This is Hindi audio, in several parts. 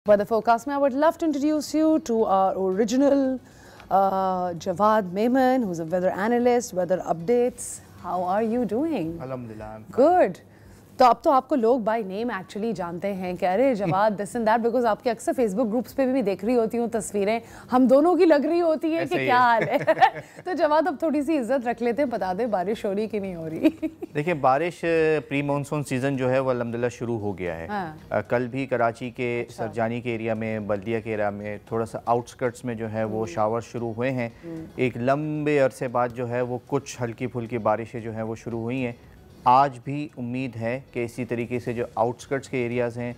Weather forecast, I would love to introduce you to our original Jawad Memon, who's a weather analyst, weather updates. How are you doing? Alhamdulillah. Good. तो अब तो आपको लोग बाय नेम एक्चुअली जानते हैं कि अरे Jawad this and that, because आपके अक्सर फेसबुक ग्रुप्स पे भी देख रही होती हूँ तस्वीरें, हम दोनों की लग रही होती है कि क्या हाल है। तो जवाद अब थोड़ी सी इज्जत रख लेते हैं, बता दें बारिश हो रही कि नहीं हो रही। देखिए बारिश प्री मानसून सीज़न जो है वो अल्हम्दुलिल्लाह शुरू हो गया है। हाँ। कल भी कराची के सरजानी के एरिया में, बल्दिया के एरिया में, थोड़ा सा आउटस्कर्ट्स में जो है वो शावर शुरू हुए हैं। एक लंबे अरसे बाद जो है वो कुछ हल्की फुल्की बारिशें जो हैं वो शुरू हुई हैं। आज भी उम्मीद है कि इसी तरीके से जो आउटस्कर्ट्स के एरियाज़ हैं,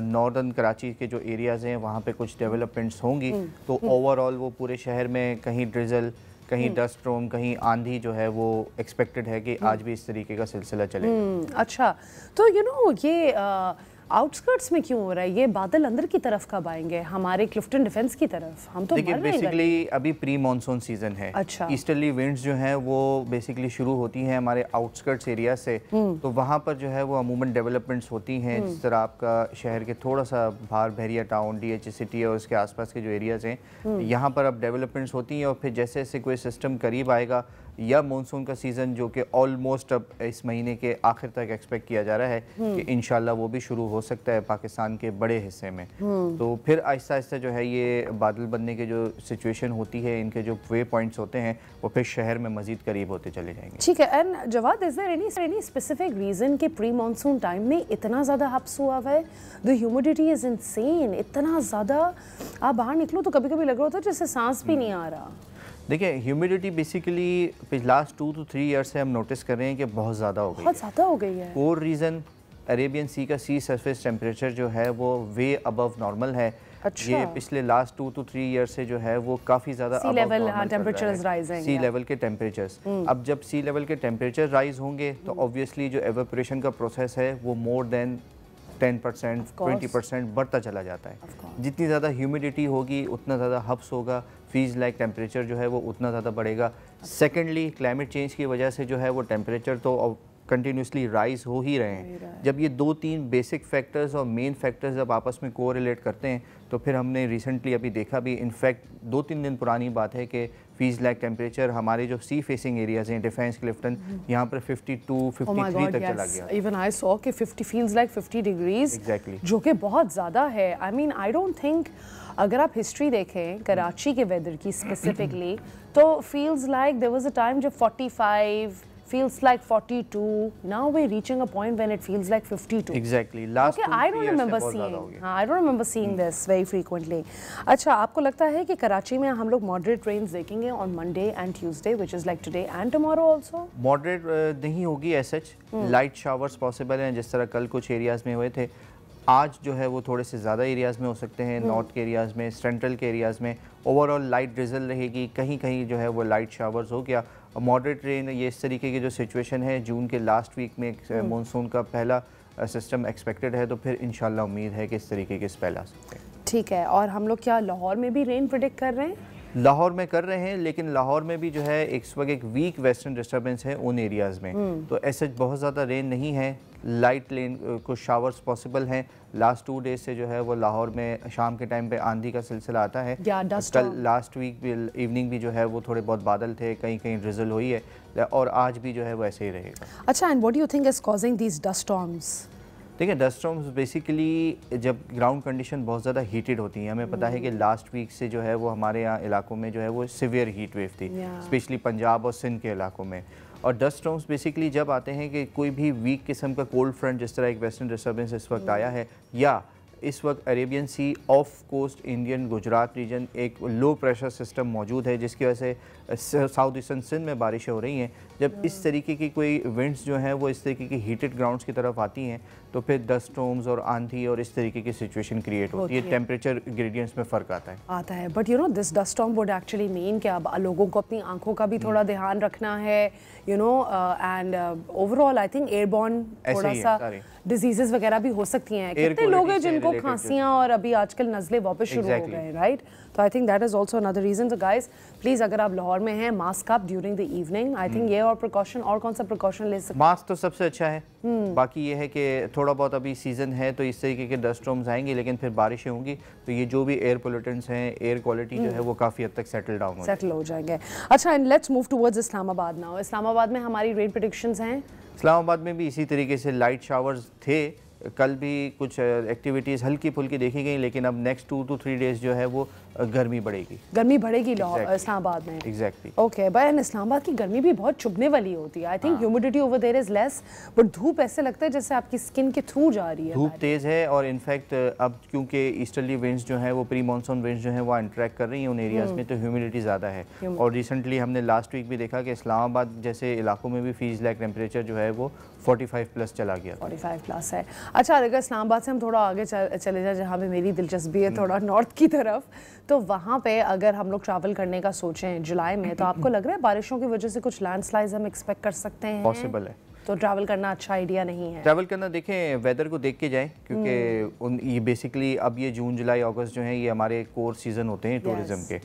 नॉर्दर्न कराची के जो एरियाज़ हैं वहाँ पे कुछ डेवलपमेंट्स होंगी, तो ओवरऑल वो पूरे शहर में कहीं ड्रिजल, कहीं डस्ट स्टॉर्म, कहीं आंधी जो है वो एक्सपेक्टेड है कि आज भी इस तरीके का सिलसिला चलेगा। अच्छा, तो ये आउटस्कर्ट्स में क्यों हो रहा है? ये बादल अंदर की तरफ कब आएंगे, हमारे क्लिफ्टन डिफेंस की तरफ? हम तो देखिए बेसिकली अभी प्री मानसून सीजन है। अच्छा। ईस्टर्ली विंड्स जो हैं वो बेसिकली शुरू होती हैं हमारे आउटस्कर्ट्स एरिया से, तो वहाँ पर जो है वो अमूमन डेवलपमेंट्स होती हैं। जिस तरह आपका शहर के थोड़ा सा बाहर बहरिया टाउन, DH सिटी और उसके आसपास के जो एरियाज़ हैं यहाँ पर अब डेवलपमेंट्स होती हैं, और फिर जैसे जैसे कोई सिस्टम करीब आएगा या मानसून का सीज़न जो कि ऑलमोस्ट अब इस महीने के आखिर तक एक्सपेक्ट किया जा रहा है कि इंशाल्लाह वो भी शुरू हो सकता है पाकिस्तान के बड़े हिस्से में, तो फिर आहिस्ता आहिस्ता जो है ये बादल बनने के जो सिचुएशन होती है, इनके जो वे पॉइंट्स होते हैं वो फिर शहर में मजीद करीब होते चले जाएंगे। ठीक है। And Jawad, is there any specific reason कि प्री मानसून टाइम में इतना ज़्यादा हब्स हुआ है? द ह्यूमिडिटी इज़ इनसेन, इतना ज़्यादा आप बाहर निकलो तो कभी कभी लग रहा होता है जैसे सांस भी नहीं आ रहा। देखिए humidity basically last 2 to 3 year से हम नोटिस कर रहे हैं कि बहुत ज़्यादा हो गई, बहुत ज़्यादा हो गई है। और रीज़न अरेबियन सी का सी सरफेस टेम्परेचर जो है वो वे अबव नॉर्मल है। अच्छा। ये पिछले लास्ट 2 to 3 ईयर से जो है वो काफ़ी ज़्यादा सी लेवल के टेम्परेचर्स। अब जब सी लेवल के टेम्परेचर राइज होंगे तो ऑब्वियसली जो एवेपोरेशन का प्रोसेस है वो मोर देन 10%, 20% बढ़ता चला जाता है। जितनी ज़्यादा ह्यूमिडिटी होगी उतना ज़्यादा हब्स होगा, फीज लाइक टेम्परेचर जो है वो उतना ज़्यादा बढ़ेगा। सेकेंडली क्लाइमेट चेंज की वजह से जो है वो टेम्परेचर तो कंटिन्यूसली राइज हो ही रहे हैं। जब ये 2-3 बेसिक फैक्टर्स और मेन फैक्टर्स जब आपस में कोरिलेट करते हैं तो फिर हमने रिसेंटली अभी देखा भी, इनफैक्ट 2-3 दिन पुरानी बात है कि फीज लाइक टेम्परेचर हमारे जो सी फेसिंग एरियाज हैं, डिफेंस क्लिफ्टन, यहाँ पर 52-53 तक चला गया। इवन आई सॉ कि 50 फील्स लाइक 50 डिग्रीज, जो कि बहुत ज़्यादा है। I mean I don't think, अगर आप हिस्ट्री देखें कराची के वेदर की स्पेसिफिकली, तो feels like there was a time जब 45 feels like 42. Now we're reaching a point when it feels like 52. Exactly. Last okay, I don't remember seeing this very frequently. अच्छा, आपको लगता है कि कराची में हम लोग moderate rains देखेंगे on Monday and Tuesday, which is like today and tomorrow also? Moderate नहीं होगी as such. Light showers possible हैं, जिस तरह कल कुछ एरियाज में हुए थे। आज जो है वो थोड़े से ज़्यादा एरियाज़ में हो सकते हैं, नॉर्थ के एरियाज़ में, सेंट्रल के एरियाज़ में। ओवरऑल लाइट ड्रिजल रहेगी, कहीं कहीं जो है वो लाइट शावर्स हो गया। मॉडरेट रेन, ये इस तरीके की जो सिचुएशन है, जून के लास्ट वीक में मानसून का पहला सिस्टम एक्सपेक्टेड है, तो फिर इंशाल्लाह उम्मीद है कि इस तरीके के स्पेल आ सकते हैं। ठीक है। और हम लोग क्या लाहौर में भी रेन प्रेडिक्ट कर रहे हैं? लाहौर में कर रहे हैं, लेकिन लाहौर में भी जो है इस वक्त एक वीक वेस्टर्न डिस्टर्बेंस है उन एरियाज़ में, तो ऐसे बहुत ज़्यादा रेन नहीं है। लाइट रेन कुछ शावर्स पॉसिबल हैं। लास्ट 2 डेज से जो है वो लाहौर में शाम के टाइम पे आंधी का सिलसिला आता है। कल लास्ट वीक इवनिंग भी जो है वो थोड़े बहुत बादल थे, कहीं कहीं ड्रिजल हुई है, और आज भी जो है वो ऐसे ही रहेगा। अच्छा, and what do you think is causing these dust storms? देखिए डस्ट स्टॉर्म्स बेसिकली जब ग्राउंड कंडीशन बहुत ज़्यादा हीटेड होती हैं, हमें पता है कि लास्ट वीक से जो है वो हमारे यहाँ इलाकों में जो है वो सिवियर हीट वेव थी, स्पेशली पंजाब और सिंध के इलाकों में। और डस्ट स्टॉर्म्स बेसिकली जब आते हैं कि कोई भी वीक किस्म का कोल्ड फ्रंट, जिस तरह एक वेस्टर्न डिस्टर्बेंस इस वक्त आया है, या इस वक्त Arabian Sea off coast Indian Gujarat region एक लो प्रेशर सिस्टम मौजूद है, जिसकी वजह से साउथ ईस्टर्न सिंध में बारिशें हो रही हैं। जब इस तरीके की कोई विंड्स जो हैं वो इस तरीके की हीटेड ग्राउंड्स की तरफ आती हैं, तो फिर डस्ट स्टॉर्म्स और आंधी और इस तरीके की सिचुएशन क्रिएट होती है। टेम्परेचर ग्रेडियंट्स में फ़र्क आता है। But you know this dust storm would actually mean कि अब लोगों को अपनी आंखों का भी थोड़ा ध्यान रखना है, you know, and overall I think airborne थोड़ा सा डिजीजेस वगैरह भी हो सकती हैं। कितने लोग हैं जिनको खांसियां और अभी आजकल नज़ले वापस शुरू हो गए हैं, राइट? तो I think that is also another reason. तो गाइज प्लीज, अगर आप लाहौर में हैं, mask up during the evening. I think ये और प्रिकॉशन, और कौन सा प्रिकॉशन ले सकते हैं? मास्क तो सबसे अच्छा है, बाकी ये है कि थोड़ा बहुत अभी सीज़न है तो इस तरीके के डस्ट स्टॉर्म्स आएंगे, लेकिन फिर बारिशें होंगी तो ये जो भी एयर पोल्यूटेंट्स हैं, एयर क्वालिटी जो है वो काफ़ी हद तक सेटल हो जाएंगे। अच्छा, and let's move towards Islamabad now. Islamabad में हमारी रेन प्रेडिक्शंस हैं। इस्लामाबाद में भी इसी तरीके से लाइट शावर्स थे, कल भी कुछ एक्टिविटीज़ हल्की फुल्की देखी गई, लेकिन अब नेक्स्ट 2 to 3 डेज जो है वो गर्मी बढ़ेगी इस्लामाबाद में। एग्जैक्टली। ओके, बट इस्लामाबाद की गर्मी भी बहुत चुभने वाली होती है। I think humidity over there is less, but धूप ऐसे लगता है जैसे आपकी स्किन के थ्रू जा रही है। धूप तेज़ है और इनफैक्ट अब क्योंकि ईस्टर्ली विंड्स जो है वो प्री मानसून विंड्स जो है वो इंटरेक्ट कर रही हैं उन एरियाज़ में, तो ह्यूमिडिटी ज़्यादा है। और रिसेंटली हमने लास्ट वीक भी देखा कि इस्लामाबाद जैसे इलाकों में भी फीस लाइक टेम्परेचर जो है वो 45 प्लस चला गया। 45 प्लस है। अच्छा, अगर इस्लामाबाद से हम थोड़ा आगे चले जाए, जहाँ पे मेरी दिलचस्पी है थोड़ा नॉर्थ की तरफ, तो वहाँ पे अगर हम लोग ट्रैवल करने का सोचें जुलाई में, तो आपको लग रहा है बारिशों की वजह से कुछ लैंडस्लाइड्स हम एक्सपेक्ट कर सकते हैं? पॉसिबल है, तो ट्रैवल करना अच्छा आइडिया नहीं है। ट्रैवल करना देखें, वेदर को देख के जाएं, क्योंकि ये बेसिकली अब ये जून जुलाई अगस्त जो है ये हमारे कोर सीजन होते हैं टूरिज्म के।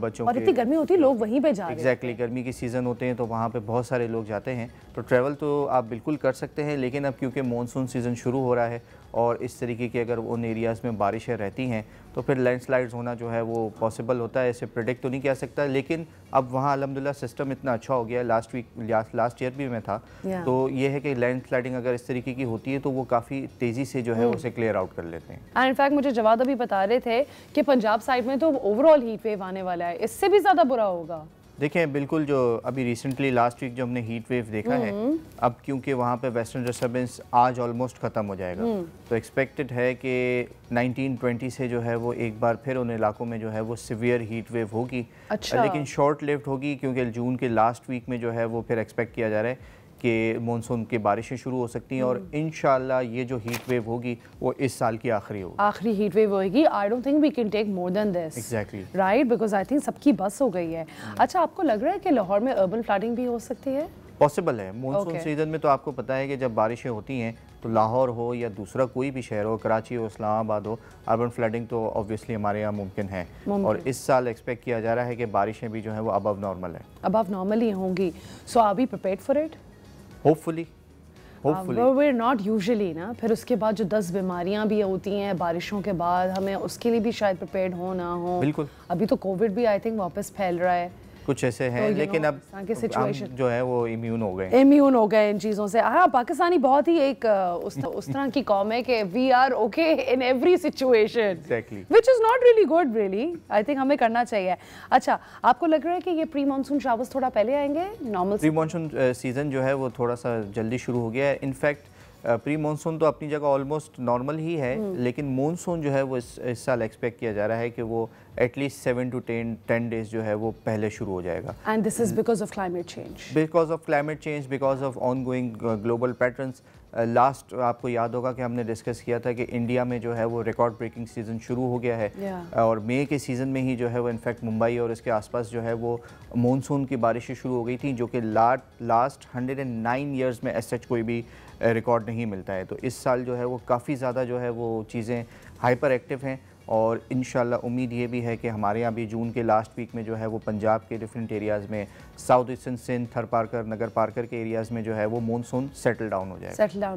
बच्चों और इतनी गर्मी होती है लोग वहीं पे जा रहे हैं। एग्जैक्टली, गर्मी के सीज़न होते हैं तो वहाँ पे बहुत सारे लोग जाते हैं, तो ट्रैवल तो आप बिल्कुल कर सकते हैं। लेकिन अब क्योंकि मानसून सीज़न शुरू हो रहा है और इस तरीके की अगर उन एरियाज़ में बारिशें रहती हैं तो फिर लैंडस्लाइड्स होना जो है वो पॉसिबल होता है। इसे प्रेडिक्ट तो नहीं किया सकता, लेकिन अब वहाँ अल्हम्दुलिल्लाह सिस्टम इतना अच्छा हो गया है। लास्ट ईयर भी मैं था, तो ये है कि लैंडस्लाइडिंग अगर इस तरीके की होती है तो वो काफ़ी तेज़ी से जो है उसे क्लियर आउट कर लेते हैं। एंड इनफैक्ट मुझे जवाद अभी बता रहे थे कि पंजाब साइड में तो ओवरऑल हीट वेव आने वाला है, इससे भी ज़्यादा बुरा होगा। देखें, बिल्कुल जो अभी रिसेंटली लास्ट वीक जो हमने हीट वेव देखा है, अब क्योंकि वहाँ पे वेस्टर्न डिस्टर्बेंस आज ऑलमोस्ट ख़त्म हो जाएगा, तो एक्सपेक्टेड है कि 1920 से जो है वो एक बार फिर उन इलाकों में जो है वो सिवियर हीट वेव होगी। अच्छा। लेकिन शॉर्ट लिव्ड होगी, क्योंकि जून के लास्ट वीक में जो है वो फिर एक्सपेक्ट किया जा रहा है कि मानसून की बारिशें शुरू हो सकती हैं और इंशाल्लाह ये जो हीट वेव होगी वो इस साल की आखिरी होगी। आखिरी हीट वेव होगी। I don't think we can take more than this. Exactly right, because I think सबकी बस हो गई है। अच्छा, आपको लग रहा है कि लाहौर में अर्बन फ्लडिंग भी हो सकती है? पॉसिबल है। मानसून सीजन में तो आपको पता है कि जब बारिशें होती हैं तो लाहौर हो या दूसरा कोई भी शहर हो, कराची हो, इस्लामाबाद हो, अर्बन फ्लडिंग तो ऑब्वियसली हमारे यहाँ मुमकिन है। और इस साल एक्सपेक्ट किया जा रहा है कि बारिशें भी जो है वो अबव नॉर्मल है, अबव नॉर्मल ही होंगी। So are we prepared for it? Hopefully we're not usually ना। फिर उसके बाद जो 10 बीमारियां भी होती हैं बारिशों के बाद, हमें उसके लिए भी शायद प्रिपेयर्ड हो ना हो। बिल्कुल। अभी तो कोविड भी आई थिंक वापस फैल रहा है, कुछ ऐसे हैं, तो लेकिन अब हम जो है वो इम्यून हो गए इन चीज़ों से। हाँ, पाकिस्तानी बहुत ही एक उस तरह की कौम है कि we are okay in every situation, which is not really good really. I think हमें करना चाहिए। अच्छा, आपको लग रहा है कि ये प्री मानसून शावर्स थोड़ा पहले आएंगे? नॉर्मल प्री मानसून सीजन जो है वो थोड़ा सा जल्दी शुरू हो गया है। इनफैक्ट प्री मानसून तो अपनी जगह ऑलमोस्ट नॉर्मल ही है, लेकिन मानसून जो है वो इस साल एक्सपेक्ट किया जा रहा है कि वो एटलीस्ट 7 to 10 डेज जो है वो पहले शुरू हो जाएगा। And this is because of climate change, because of ongoing global patterns. Last आपको याद होगा कि हमने डिस्कस किया था कि इंडिया में जो है वो रिकॉर्ड ब्रेकिंग सीज़न शुरू हो गया है और मई के सीज़न में ही जो है वो इनफैक्ट मुंबई और इसके आसपास जो है वो मानसून की बारिशें शुरू हो गई थी, जो कि लास्ट 109 ईयर्स में एज सच कोई भी रिकॉर्ड नहीं मिलता है। तो इस साल जो है वो काफ़ी ज़्यादा जो है वो चीज़ें हाइपर एक्टिव हैं और इंशाल्लाह उम्मीद ये भी है कि हमारे यहाँ भी जून के लास्ट वीक में जो है वो पंजाब के डिफरेंट एरियाज़ में, साउथ ईस्टर्न सिंध, थर पारकर, नगर पारकर के एरियाज़ में जो है वो मानसून सेटल डाउन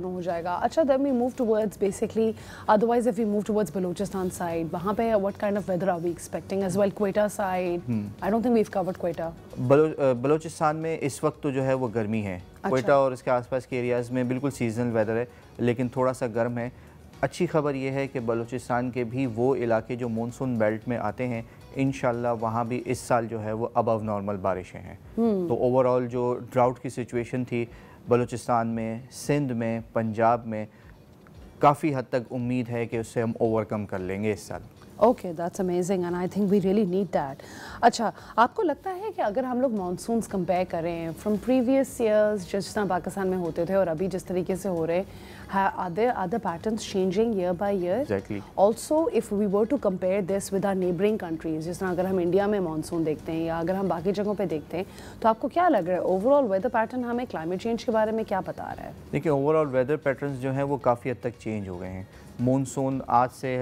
हो जाएगा। अच्छा, then we move towards basically, otherwise if we move towards Balochistan side, वहाँ पे what kind of weather are we expecting as well? Quetta side, I don't think we have covered Quetta. Balochistan में इस वक्त तो जो है वो गर्मी है। क्वेटा और इसके आसपास के एरियाज़ में बिल्कुल सीजनल वेदर है, लेकिन थोड़ा सा गर्म है। अच्छी खबर यह है कि बलूचिस्तान के भी वो इलाके जो मानसून बेल्ट में आते हैं, इंशाल्लाह वहाँ भी इस साल जो है वो अबव नॉर्मल बारिशें हैं। तो ओवरऑल जो ड्राउट की सिचुएशन थी बलूचिस्तान में, सिंध में, पंजाब में, काफ़ी हद तक उम्मीद है कि उससे हम ओवरकम कर लेंगे इस साल। Okay, that's amazing and I think we really need that. अच्छा, आपको लगता है कि अगर हम लोग मानसून्स कंपेयर करें फ्रॉम प्रीवियस ईयर्स, जिस तरह पाकिस्तान में होते थे और अभी जिस तरीके से हो रहे, are the patterns changing year by year? Exactly. Also, if we were to compare this with our neighboring countries, जिस तरह अगर हम इंडिया में मानसून देखते हैं या अगर हम बाकी जगहों पे देखते हैं, तो आपको क्या लग रहा है ओवरऑल वेदर पैटर्न हमें क्लाइमेट चेंज के बारे में क्या बता रहा है? देखिए, ओवरऑल वेदर पैटर्न्स जो हैं वो काफ़ी हद तक चेंज हो गए हैं। मानसून आज से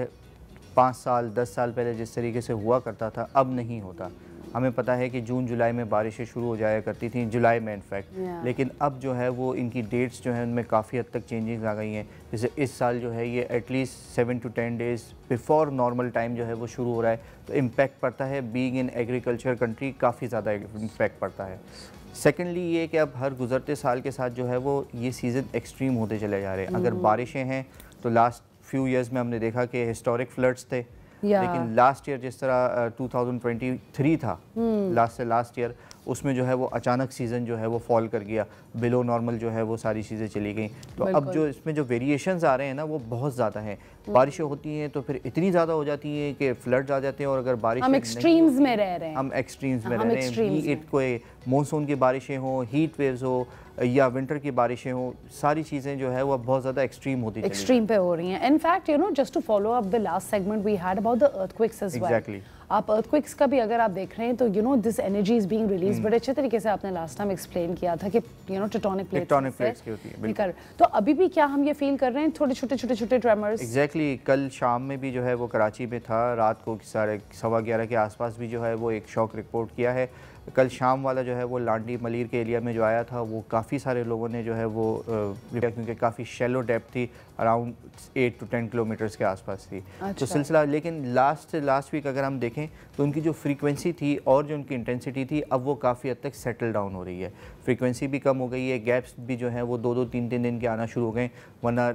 5 साल 10 साल पहले जिस तरीके से हुआ करता था अब नहीं होता। हमें पता है कि जून जुलाई में बारिशें शुरू हो जाया करती थी, जुलाई में इनफैक्ट, लेकिन अब जो है वो इनकी डेट्स जो हैं उनमें काफ़ी हद तक चेंजिंग आ गई हैं। जैसे इस साल जो है ये at least 7 to 10 days before normal time जो है वो शुरू हो रहा है, तो इम्पैक्ट पड़ता है। बीइंग इन एग्रीकल्चर कंट्री काफ़ी ज़्यादा इम्पैक्ट पड़ता है। सेकेंडली ये कि अब हर गुजरते साल के साथ जो है वो ये सीज़न एक्सट्रीम होते चले जा रहे हैं। अगर बारिशें हैं तो लास्ट फ्यू ईयर्स में हमने देखा कि हिस्टोरिक फ्लड्स थे, लेकिन लास्ट ईयर जिस तरह 2023 था, लास्ट ईयर, उसमें जो है वो अचानक सीज़न जो है वो फॉल कर गया, बिलो नॉर्मल जो है वो सारी चीज़ें चली गई। तो अब जो इसमें जो वेरिएशंस आ रहे हैं ना वो बहुत ज़्यादा हैं। बारिशें होती हैं तो फिर इतनी ज़्यादा हो जाती हैं कि फ्लड्स आ जाते हैं, और अगर बारिश हम एक्सट्रीम्स में रह रहे हैं, हम एक्सट्रीम्स में रह रहे हैं, कोई मानसून की बारिशें हों, हीट वेव्स हो या विंटर की बारिशें हो, सारी चीज़ें जो है वो बहुत ज़्यादा एक्सट्रीम होती हैं, एक्सट्रीम पे हो रही हैं। In fact you know, just to follow up the last segment we had about the earthquakes as well. Exactly, आप अर्थक्वेक्स का भी अगर आप देख रहे हैं तो you know this energy is being release, बड़े अच्छे तरीके से आपने लास्ट टाइम एक्सप्लेन किया था कि यू नो टेक्टोनिक प्लेट्स की होती है, बिल्कुल। तो अभी भी क्या हम ये फील कर रहे हैं थोड़े छोटे ट्रेमर्स? एग्जैक्टली, कल शाम में भी जो है वो कराची में था, रात को 11:15 के आसपास भी जो है वो एक शॉक रिपोर्ट किया है। कल शाम वाला जो है वो लांडी मलीर के एरिया में जो आया था वो काफ़ी सारे लोगों ने जो है वो क्योंकि काफ़ी शैलो डेप्थ थी, अराउंड 8 to 10 किलोमीटर्स के आसपास थी। तो सिलसिला, लेकिन लास्ट वीक अगर हम देखें तो उनकी जो फ्रीक्वेंसी थी और जो उनकी इंटेंसिटी थी अब वो काफ़ी हद तक सेटल डाउन हो रही है। फ्रीक्वेंसी भी कम हो गई है, गैप्स भी जो हैं वो 2-2, 3-3 दिन के आना शुरू हो गए, वरना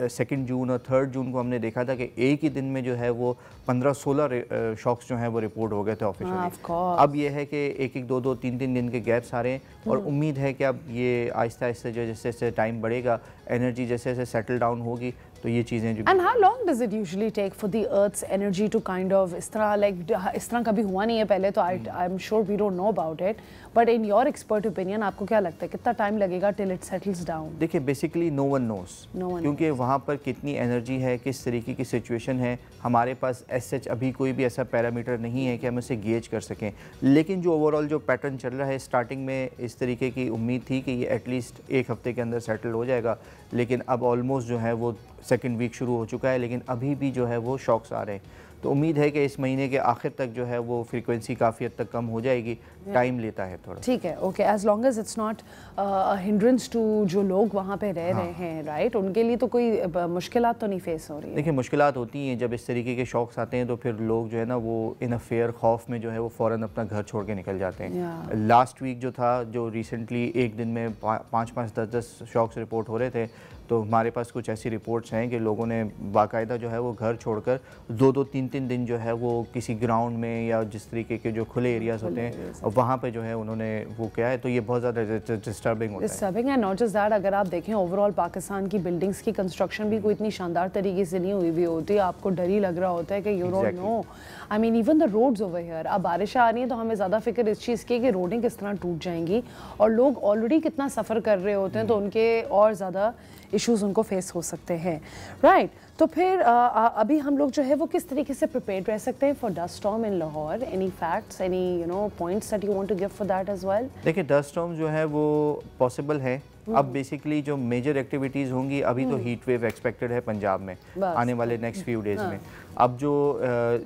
2 जून और 3 जून को हमने देखा था कि एक ही दिन में जो है वो 15-16 शॉक्स जो हैं वो रिपोर्ट हो गए थे ऑफिशियली। अब ये है कि एक 2-2, 3-3 दिन के गैप्स आ रहे हैं, और उम्मीद है कि अब ये आहिस्ता आहिस्ता जो जैसे जैसे टाइम बढ़ेगा, एनर्जी जैसे जैसे सेटल डाउन होगी तो ये चीज़ें जो। And how long does it usually take for the earth's energy to kind of, इस तरह कभी हुआ नहीं है पहले, तो I am sure we don't know about it, but in your expert opinion आपको क्या लगता है कितना टाइम लगेगा टिल इट सेटल्स डाउन? देखिए, बेसिकली नो वन नोस, क्योंकि वहाँ पर कितनी एनर्जी है, किस तरीके की सिचुएशन है, हमारे पास एसएच अभी कोई भी ऐसा पैरामीटर नहीं है कि हम उसे गेज कर सकें। लेकिन जो ओवरऑल जो पैटर्न चल रहा है, स्टार्टिंग में इस तरीके की उम्मीद थी कि ये एटलीस्ट एक हफ्ते के अंदर सेटल हो जाएगा, लेकिन अब ऑलमोस्ट जो है वो सेकंड वीक शुरू हो चुका है, लेकिन अभी भी जो है वो शॉक्स आ रहे हैं। तो उम्मीद है कि इस महीने के आखिर तक जो है वो फ्रीक्वेंसी काफ़ी हद तक कम हो जाएगी, टाइम लेता है थोड़ा। ठीक है, okay, as long as it's not a hindrance to जो लोग वहाँ पे रह रहे हैं, राइट, उनके लिए तो कोई मुश्किलात तो नहीं फेस हो रही है? देखिए, मुश्किलात होती हैं जब इस तरीके के शॉक्स आते हैं, तो फिर लोग जो है ना वो इन अ फेयर खौफ में जो है वो फ़ौरन अपना घर छोड़ के निकल जाते हैं। लास्ट वीक जो था, जो रिसेंटली एक दिन में 5-5, 10-10 शॉक्स रिपोर्ट हो रहे थे, तो हमारे पास कुछ ऐसी रिपोर्ट्स हैं कि लोगों ने बाकायदा जो है वो घर छोड़कर 2-2, 3-3 दिन जो है वो किसी ग्राउंड में या जिस तरीके के जो खुले एरियाज़ होते हैं वहाँ पे जो है उन्होंने वो किया है। तो ये बहुत ज़्यादा डिस्टर्बिंग होता है। एंड नॉट जस्ट दैट, अगर आप देखें ओवरऑल पाकिस्तान की बिल्डिंग्स की कंस्ट्रक्शन भी कोई इतनी शानदार तरीके से नहीं हुई होती, आपको डर ही लग रहा होता है कि you don't know, I mean even the roads over here. अब बारिश आ रही है तो हमें ज़्यादा फिक्र इस चीज़ की कि रोडें किस तरह टूट जाएंगी, और लोग ऑलरेडी कितना सफ़र कर रहे होते हैं, तो उनके और ज़्यादा इश्यूज़ उनको फेस हो सकते हैं, राइट। तो फिर अभी हम लोग जो है वो किस तरीके से प्रिपेयर्ड रह सकते हैं for dust storm in Lahore? Any facts, any you know points that you want to give for that as well? देखिए, डस्ट स्टॉर्म जो है वो पॉसिबल है। अब बेसिकली जो मेजर एक्टिविटीज़ होंगी, अभी तो हीट वेव एक्सपेक्टेड है पंजाब में आने वाले नेक्स्ट फ्यू डेज़ में। अब जो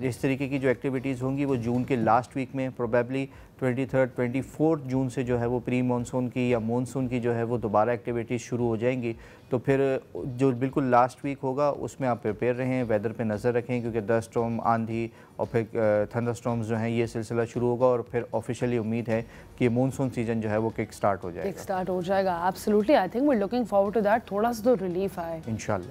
इस तरीके की जो एक्टिविटीज़ होंगी वो जून के लास्ट वीक में, प्रोबेबली 23rd 24th जून से जो है वो प्री मानसून की या मानसून की जो है वो दोबारा एक्टिविटीज़ शुरू हो जाएंगी। तो फिर जो बिल्कुल लास्ट वीक होगा उसमें आप प्रिपेयर रहें, वेदर पे नज़र रखें, क्योंकि डस्ट स्टॉर्म, आंधी और फिर थंडर स्टॉर्म्स जो हैं ये सिलसिला शुरू होगा, और फिर ऑफिशियली उम्मीद है कि मानसून सीजन जो है वो किक स्टार्ट हो जाएगा। Absolutely, I think we are looking forward to that, थोड़ा सा तो रिलीफ आए इंशाल्लाह।